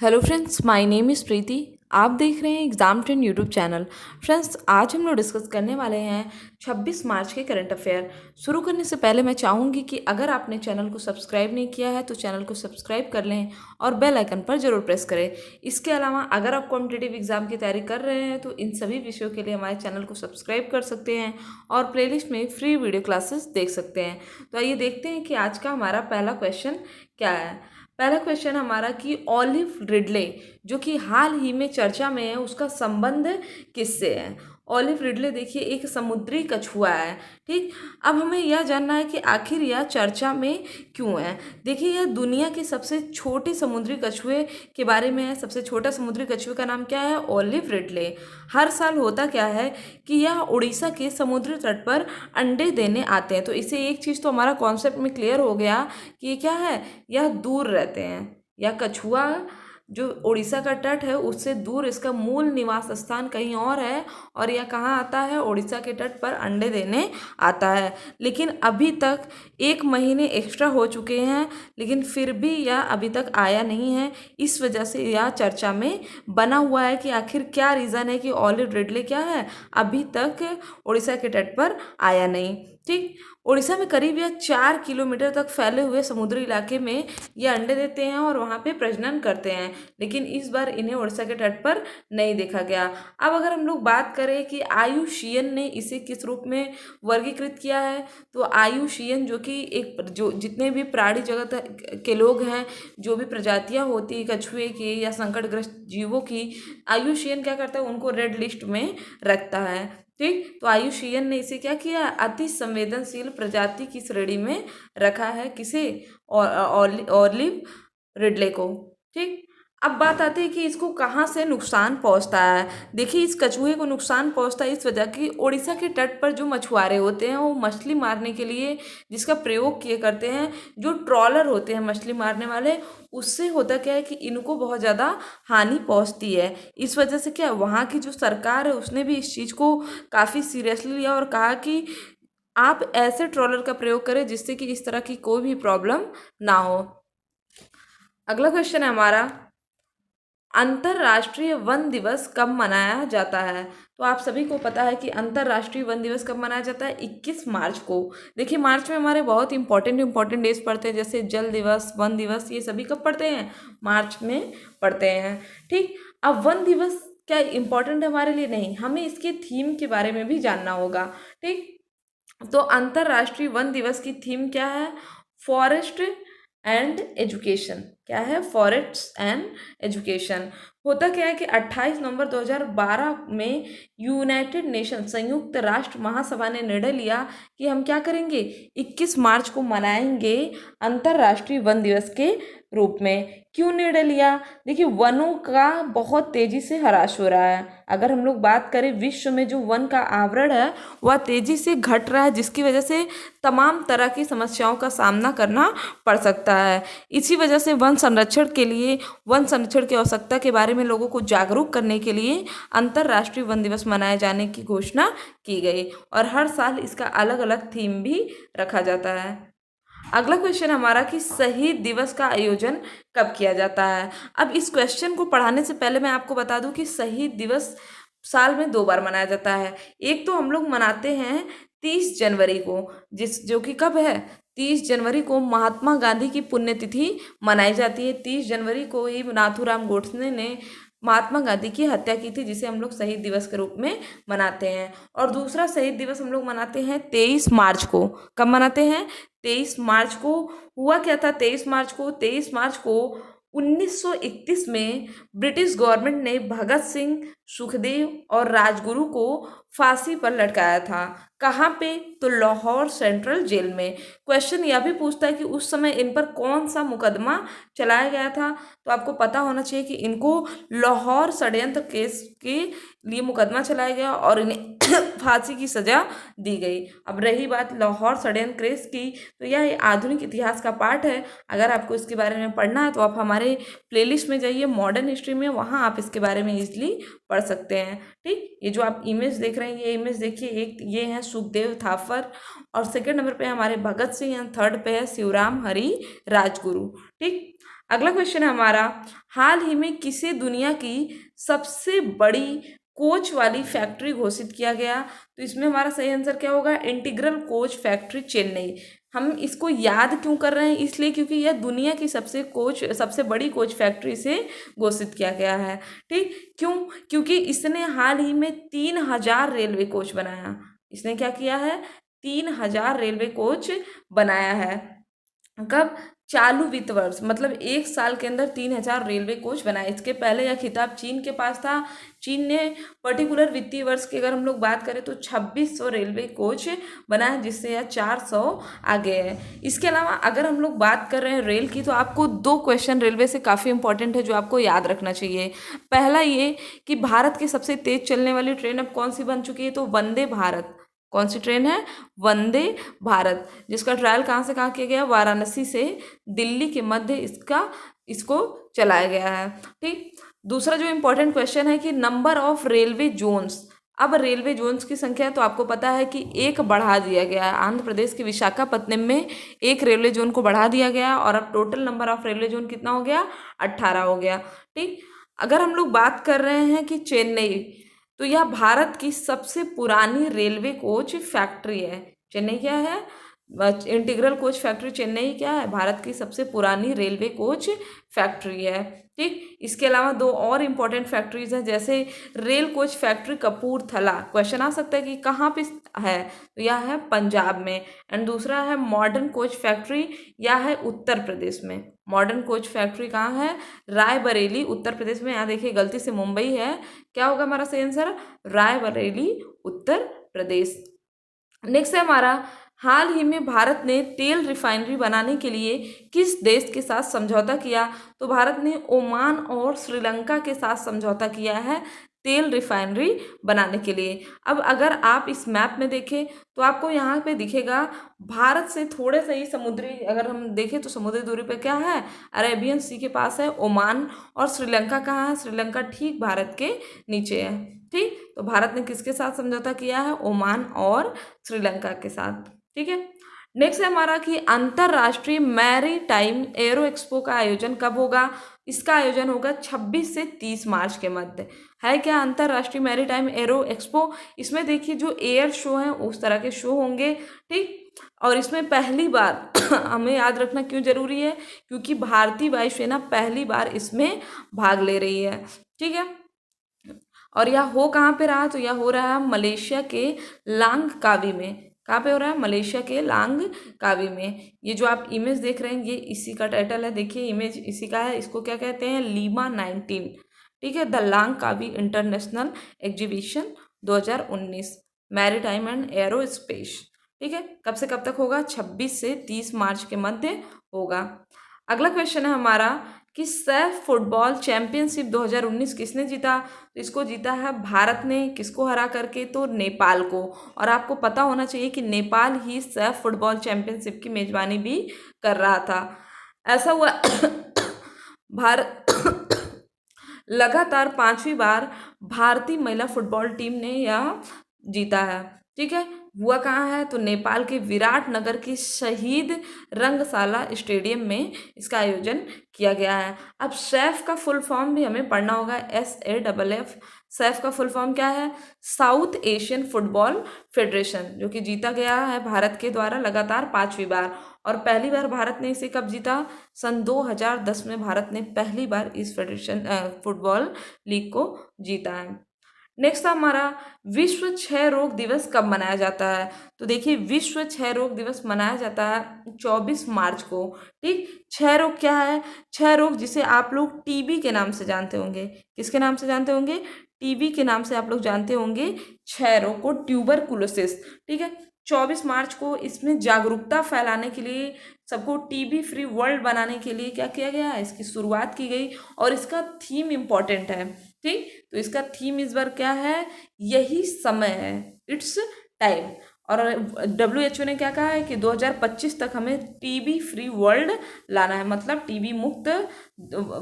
Hello friends, my name is Preeti. आप देख रहे हैं exam trend YouTube channel. Friends, आज हम लोग डिस्कस करने वाले हैं 26 मार्च के करंट अफेयर। शुरू करने से पहले मैं चाहूँगी कि अगर आपने चैनल को सब्सक्राइब नहीं किया है तो चैनल को सब्सक्राइब कर लें और बेल आइकन पर ज़रूर प्रेस करें। इसके अलावा अगर आप कॉम्पिटिटिव एग्ज़ाम की तैयारी कर रहे हैं तो इन सभी विषयों के लिए हमारे चैनल को सब्सक्राइब कर सकते हैं और प्लेलिस्ट में फ्री वीडियो क्लासेस देख सकते हैं। तो आइए देखते हैं कि आज का हमारा पहला क्वेश्चन क्या है। पहला क्वेश्चन हमारा कि ऑलिव रिडले जो कि हाल ही में चर्चा में है उसका संबंध किससे है। ऑलिव रिडले देखिए एक समुद्री कछुआ है। ठीक, अब हमें यह जानना है कि आखिर यह चर्चा में क्यों है। देखिए यह दुनिया के सबसे छोटे समुद्री कछुए के बारे में है। सबसे छोटा समुद्री कछुए का नाम क्या है? Olive Ridley. हर साल होता क्या है कि यह उड़ीसा के समुद्री तट पर अंडे देने आते हैं। तो इससे एक चीज़ तो हमारा कॉन्सेप्ट में क्लियर हो गया कि ये क्या है, यह दूर रहते हैं। यह कछुआ जो उड़ीसा का तट है उससे दूर इसका मूल निवास स्थान कहीं और है और यह कहाँ आता है? उड़ीसा के तट पर अंडे देने आता है। लेकिन अभी तक 1 महीने एक्स्ट्रा हो चुके हैं लेकिन फिर भी यह अभी तक आया नहीं है। इस वजह से यह चर्चा में बना हुआ है कि आखिर क्या रीज़न है कि ऑलिव रिडले क्या है, अभी तक उड़ीसा के तट पर आया नहीं। ठीक, उड़ीसा में करीब यह 4 किलोमीटर तक फैले हुए समुद्री इलाके में ये अंडे देते हैं और वहाँ पे प्रजनन करते हैं। लेकिन इस बार इन्हें उड़ीसा के तट पर नहीं देखा गया। अब अगर हम लोग बात करें कि आयुषीयन ने इसे किस रूप में वर्गीकृत किया है, तो आयुषीयन जो कि एक जो जितने भी प्राणी जगत के लोग हैं, जो भी प्रजातियां होती कछुए की या संकटग्रस्त जीवों की, आयुषीयन क्या करता है? उनको रेड लिस्ट में रखता है। ठीक, तो आयुषीयन ने इसे क्या किया? अति संवेदनशील प्रजाति की श्रेणी में रखा है। किसे? ऑलिव रिडले को। ठीक, अब बात आती है कि इसको कहाँ से नुकसान पहुंचता है। देखिए इस कछुए को नुकसान पहुंचता है इस वजह कि उड़ीसा के तट पर जो मछुआरे होते हैं वो मछली मारने के लिए जिसका प्रयोग किए करते हैं, जो ट्रॉलर होते हैं मछली मारने वाले, उससे होता क्या है कि इनको बहुत ज़्यादा हानि पहुंचती है। इस वजह से क्या वहाँ की जो सरकार है उसने भी इस चीज़ को काफ़ी सीरियसली लिया और कहा कि आप ऐसे ट्रॉलर का प्रयोग करें जिससे कि इस तरह की कोई भी प्रॉब्लम ना हो। अगला क्वेश्चन है हमारा, अंतर्राष्ट्रीय वन दिवस कब मनाया जाता है। तो आप सभी को पता है कि अंतर्राष्ट्रीय वन दिवस कब मनाया जाता है? 21 मार्च को। देखिए मार्च में हमारे बहुत इंपॉर्टेंट डेज पड़ते हैं, जैसे जल दिवस, वन दिवस, ये सभी कब पड़ते हैं? मार्च में पड़ते हैं। ठीक, अब वन दिवस क्या इम्पोर्टेंट है हमारे लिए? नहीं, हमें इसके थीम के बारे में भी जानना होगा। ठीक, तो अंतर्राष्ट्रीय वन दिवस की थीम क्या है? Forest and education. क्या है? Forest and education. होता क्या है कि 28 नवंबर 2012 में यूनाइटेड नेशन संयुक्त राष्ट्र महासभा ने निर्णय लिया कि हम क्या करेंगे? 21 मार्च को मनाएंगे अंतर्राष्ट्रीय वन दिवस के रूप में। क्यों निर्णय लिया? देखिए वनों का बहुत तेजी से ह्रास हो रहा है। अगर हम लोग बात करें विश्व में जो वन का आवरण है वह तेजी से घट रहा है, जिसकी वजह से तमाम तरह की समस्याओं का सामना करना पड़ सकता है। इसी वजह से वन संरक्षण के लिए, वन संरक्षण की आवश्यकता के बारे में लोगों को जागरूक करने के लिए अंतर्राष्ट्रीय वन दिवस मनाए जाने की घोषणा की गई और हर साल इसका अलग अलग थीम भी रखा जाता है। अगला क्वेश्चन हमारा कि शहीद दिवस का आयोजन कब किया जाता है। अब इस क्वेश्चन को पढ़ाने से पहले मैं आपको बता दूं कि शहीद दिवस साल में 2 बार मनाया जाता है। एक तो हम लोग मनाते हैं 30 जनवरी को, जो कि कब है? 30 जनवरी को महात्मा गांधी की पुण्यतिथि मनाई जाती है। 30 जनवरी को ही नाथूराम गोडसे ने महात्मा गांधी की हत्या की थी, जिसे हम लोग शहीद दिवस के रूप में मनाते हैं। और दूसरा शहीद दिवस हम लोग मनाते हैं 23 मार्च को। कब मनाते हैं? 23 मार्च को। हुआ क्या था 23 मार्च को? 23 मार्च को 1931 में ब्रिटिश गवर्नमेंट ने भगत सिंह, सुखदेव और राजगुरु को फांसी पर लटकाया था। कहाँ पे? तो लाहौर सेंट्रल जेल में। क्वेश्चन यह भी पूछता है कि उस समय इन पर कौन सा मुकदमा चलाया गया था। तो आपको पता होना चाहिए कि इनको लाहौर षड्यंत्र केस के लिए मुकदमा चलाया गया और इन्हें फांसी की सजा दी गई। अब रही बात लाहौर षड्यंत्र केस की, तो यह आधुनिक इतिहास का पार्ट है। अगर आपको इसके बारे में पढ़ना है तो आप हमारे प्लेलिस्ट में जाइए, मॉडर्न हिस्ट्री में, वहाँ आप इसके बारे में इजीली पढ़ सकते हैं। ठीक, ये जो आप इमेज देख रहे हैं, ये इमेज देखिए, एक ये है सुखदेव थापर और सेकंड नंबर पे हमारे भगत सिंह एंड थर्ड पे है शिवराम हरी राजगुरु। ठीक, अगला क्वेश्चन है हमारा, हाल ही में किसे दुनिया की सबसे बड़ी कोच वाली फैक्ट्री घोषित किया गया? तो इसमें हमारा सही आंसर क्या होगा? Integral coach factory Chennai. हम इसको याद क्यों कर रहे हैं? इसलिए क्योंकि यह दुनिया की सबसे बड़ी कोच फैक्ट्री से घोषित किया गया है। ठीक, क्यों? क्योंकि इसने हाल ही में 3000 रेलवे कोच बनाया। इसने क्या किया है? 3000 रेलवे कोच बनाया है। कब? चालू वित्त वर्ष, मतलब 1 साल के अंदर 3000 रेलवे कोच बनाए। इसके पहले यह खिताब चीन के पास था। चीन ने पर्टिकुलर वित्तीय वर्ष की अगर हम लोग बात करें तो 2600 रेलवे कोच बनाए, जिससे यह 400 आगे है। इसके अलावा अगर हम लोग बात कर रहे हैं रेल की, तो आपको 2 क्वेश्चन रेलवे से काफ़ी इंपॉर्टेंट है जो आपको याद रखना चाहिए। पहला ये कि भारत की सबसे तेज चलने वाली ट्रेन अब कौन सी बन चुकी है? तो वंदे भारत। कौन सी ट्रेन है? वंदे भारत, जिसका ट्रायल कहाँ से कहाँ किया गया? वाराणसी से दिल्ली के मध्य इसको चलाया गया है। ठीक, दूसरा जो इम्पोर्टेंट क्वेश्चन है कि नंबर ऑफ रेलवे जोन्स। अब रेलवे जोन्स की संख्या तो आपको पता है कि 1 बढ़ा दिया गया है। आंध्र प्रदेश के विशाखापत्तनम में 1 रेलवे जोन को बढ़ा दिया गया और अब total number of railway zone कितना हो गया? 18 हो गया। ठीक, अगर हम लोग बात कर रहे हैं कि चेन्नई, तो यह भारत की सबसे पुरानी रेलवे कोच फैक्ट्री है। चेन्नई क्या है? इंटीग्रल कोच फैक्ट्री चेन्नई क्या है? भारत की सबसे पुरानी रेलवे कोच फैक्ट्री है। ठीक, इसके अलावा 2 और इम्पोर्टेंट फैक्ट्रीज हैं, जैसे rail coach factory Kapurthala. Question आ सकता है कि कहाँ पे है? तो यह है पंजाब में। एंड दूसरा है मॉडर्न कोच फैक्ट्री, यह है उत्तर प्रदेश में। मॉडर्न कोच फैक्ट्री कहाँ है? रायबरेली, उत्तर प्रदेश में। यहाँ देखिए गलती से मुंबई है। क्या होगा हमारा सही आंसर? रायबरेली, उत्तर प्रदेश। नेक्स्ट है हमारा, हाल ही में भारत ने तेल रिफाइनरी बनाने के लिए किस देश के साथ समझौता किया? तो भारत ने ओमान और श्रीलंका के साथ समझौता किया है तेल रिफाइनरी बनाने के लिए। अब अगर आप इस मैप में देखें तो आपको यहाँ पे दिखेगा भारत से थोड़े से ही समुद्री, अगर हम देखें तो समुद्री दूरी पे क्या है? अरेबियन सी के पास है ओमान। और श्रीलंका कहाँ है? श्रीलंका ठीक भारत के नीचे है। ठीक, तो भारत ने किसके साथ समझौता किया है? ओमान और श्रीलंका के साथ। ठीक है, नेक्स्ट है हमारा कि अंतरराष्ट्रीय मैरी टाइम एरो एक्सपो का आयोजन कब होगा? इसका आयोजन होगा 26 से 30 मार्च के मध्य। है क्या अंतरराष्ट्रीय मैरी टाइम एरो एक्सपो? इसमें देखिए जो एयर शो है उस तरह के शो होंगे। ठीक, और इसमें पहली बार हमें याद रखना क्यों जरूरी है? क्योंकि भारतीय वायुसेना पहली बार इसमें भाग ले रही है। ठीक है, और यह हो कहाँ पे रहा? तो यह हो रहा है मलेशिया के लांगकावी में। कहाँ पे हो रहा है? मलेशिया के लांगकावी में। ये जो आप इमेज देख रहे हैं ये इसी का टाइटल है। देखिए इमेज इसी का है। इसको क्या कहते हैं? लीमा 19। ठीक है, the Langkawi international exhibition 2019 maritime and aerospace. ठीक है, कब से कब तक होगा? 26 से 30 मार्च के मध्य होगा। अगला क्वेश्चन है हमारा कि सैफ फुटबॉल चैंपियनशिप 2019 किसने जीता? तो इसको जीता है भारत ने। किसको हरा करके? तो नेपाल को। और आपको पता होना चाहिए कि नेपाल ही सैफ फुटबॉल चैंपियनशिप की मेजबानी भी कर रहा था। ऐसा हुआ भारत लगातार 5वीं बार भारतीय महिला फुटबॉल टीम ने यह जीता है। ठीक है, हुआ कहाँ है? तो नेपाल के विराटनगर की शहीद रंगशाला स्टेडियम में इसका आयोजन किया गया है। अब सैफ का फुल फॉर्म भी हमें पढ़ना होगा। SAFF। सैफ का फुल फॉर्म क्या है? साउथ एशियन फुटबॉल फेडरेशन, जो कि जीता गया है भारत के द्वारा लगातार 5वीं बार। और पहली बार भारत ने इसे कब जीता? सन 2010 में भारत ने पहली बार इस फेडरेशन फुटबॉल लीग को जीता है। नेक्स्ट हमारा, विश्व क्षय रोग दिवस कब मनाया जाता है? तो देखिए विश्व क्षय रोग दिवस मनाया जाता है 24 मार्च को। ठीक, क्षय रोग क्या है? क्षय रोग जिसे आप लोग टीबी के नाम से जानते होंगे। किसके नाम से जानते होंगे? टीबी के नाम से आप लोग जानते होंगे क्षय रोग को, ट्यूबरकुलोसिस। ठीक है, 24 मार्च को इसमें जागरूकता फैलाने के लिए, सबको टीबी फ्री वर्ल्ड बनाने के लिए क्या किया गया है? इसकी शुरुआत की गई और इसका थीम इम्पॉर्टेंट है। ठीक, तो इसका थीम इस बार क्या है? यही समय है, इट्स टाइम। और WHO ने क्या कहा है कि 2025 तक हमें टीबी फ्री वर्ल्ड लाना है, मतलब टीबी मुक्त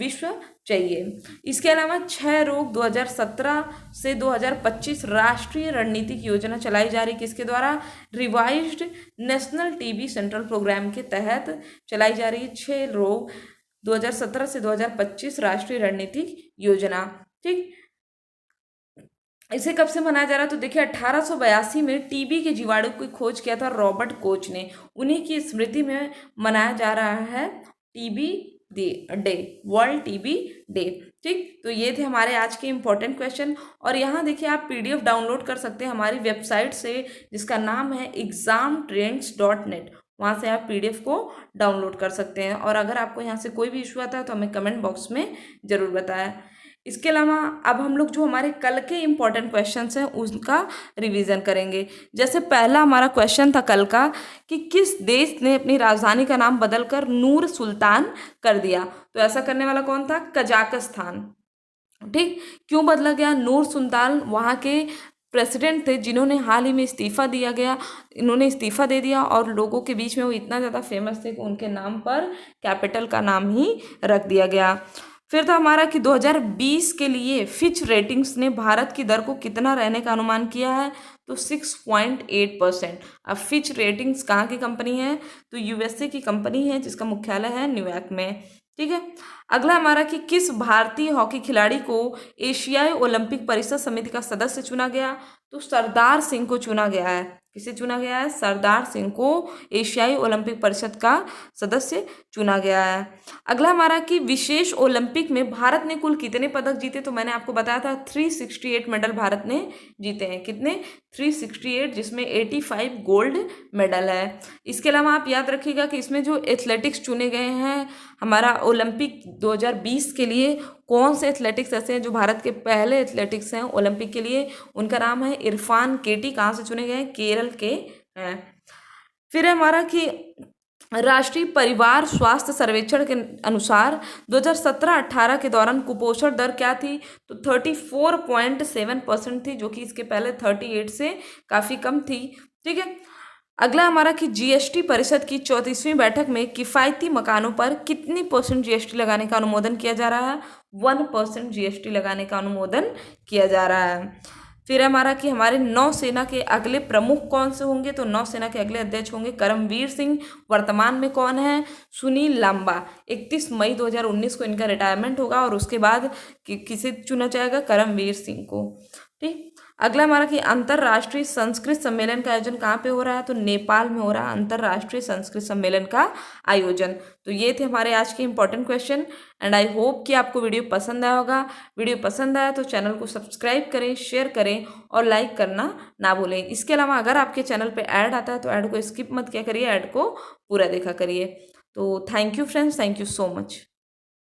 विश्व चाहिए। इसके अलावा क्षय रोग 2017 से 2025 राष्ट्रीय रणनीतिक योजना चलाई जा रही, किसके द्वारा? Revised national TB central programme के तहत चलाई जा रही। 6 रोग 2017 से 2025 राष्ट्रीय रणनीतिक योजना। ठीक, इसे कब से मनाया जा रहा है? तो देखिए 1882 में टीबी के जीवाणु की खोज किया था रॉबर्ट कोच ने, उन्हीं की स्मृति में मनाया जा रहा है TB day, world TB day. ठीक, तो ये थे हमारे आज के इम्पोर्टेंट क्वेश्चन। और यहाँ देखिए आप पीडीएफ डाउनलोड कर सकते हैं हमारी वेबसाइट से, जिसका नाम है examtrends.net। वहाँ से आप पीडीएफ को डाउनलोड कर सकते हैं। और अगर आपको यहाँ से कोई भी इशू आता है तो हमें कमेंट बॉक्स में ज़रूर बताएं। इसके अलावा अब हम लोग जो हमारे कल के इम्पोर्टेंट क्वेश्चंस हैं उसका रिवीजन करेंगे। जैसे पहला हमारा क्वेश्चन था कल का कि किस देश ने अपनी राजधानी का नाम बदलकर नूर सुल्तान कर दिया? तो ऐसा करने वाला कौन था? कजाकिस्तान। ठीक, क्यों बदला गया? नूर सुल्तान वहाँ के प्रेसिडेंट थे जिन्होंने हाल ही में इस्तीफ़ा दिया गया, इन्होंने इस्तीफ़ा दे दिया और लोगों के बीच में वो इतना ज़्यादा फेमस थे कि उनके नाम पर कैपिटल का नाम ही रख दिया गया। फिर था हमारा कि 2020 के लिए फिच रेटिंग्स ने भारत की दर को कितना रहने का अनुमान किया है? तो 6.8%। अब फिच रेटिंग्स कहाँ की कंपनी है? तो यूएसए की कंपनी है जिसका मुख्यालय है न्यूयॉर्क में। ठीक है, अगला हमारा कि किस भारतीय हॉकी खिलाड़ी को एशियाई ओलंपिक परिषद समिति का सदस्य चुना गया? तो सरदार सिंह को चुना गया है। किसे चुना गया है? सरदार सिंह को एशियाई ओलंपिक परिषद का सदस्य चुना गया है। अगला हमारा कि विशेष ओलंपिक में भारत ने कुल कितने पदक जीते? तो मैंने आपको बताया था 368 मेडल भारत ने जीते हैं। कितने? 368, जिसमें 85 गोल्ड मेडल है। इसके अलावा आप याद रखिएगा कि इसमें जो एथलेटिक्स चुने गए हैं हमारा ओलंपिक 2020 के लिए, कौन से एथलेटिक्स ऐसे हैं जो भारत के पहले एथलेटिक्स हैं ओलंपिक के लिए? उनका नाम है इरफान केटी। कहाँ से चुने गए हैं? केरल के हैं। फिर है हमारा कि राष्ट्रीय परिवार स्वास्थ्य सर्वेक्षण के अनुसार 2017-18 के दौरान कुपोषण दर क्या थी? तो 34.7% थी, जो कि इसके पहले 38 से काफ़ी कम थी। ठीक है, अगला हमारा कि जीएसटी परिषद की 34वीं बैठक में किफ़ायती मकानों पर कितनी % जीएसटी लगाने का अनुमोदन किया जा रहा है? 1% जीएसटी लगाने का अनुमोदन किया जा रहा है। फिर हमारा कि हमारे नौसेना के अगले प्रमुख कौन से होंगे? तो नौसेना के अगले अध्यक्ष होंगे करमवीर सिंह। वर्तमान में कौन है? सुनील लांबा। 31 मई 2019 को इनका रिटायरमेंट होगा और उसके बाद किसे चुना जाएगा? करमवीर सिंह को। ठीक, अगला हमारा कि अंतर्राष्ट्रीय संस्कृत सम्मेलन का आयोजन कहाँ पे हो रहा है? तो नेपाल में हो रहा है अंतर्राष्ट्रीय संस्कृत सम्मेलन का आयोजन। तो ये थे हमारे आज के important question and I hope कि आपको वीडियो पसंद आया होगा। वीडियो पसंद आया तो चैनल को सब्सक्राइब करें, शेयर करें और लाइक करना ना भूलें। इसके अलावा अगर आपके चैनल पर ऐड आता है तो ऐड को स्किप मत किया करिए, ऐड को पूरा देखा करिए। तो thank you friends, thank you so much.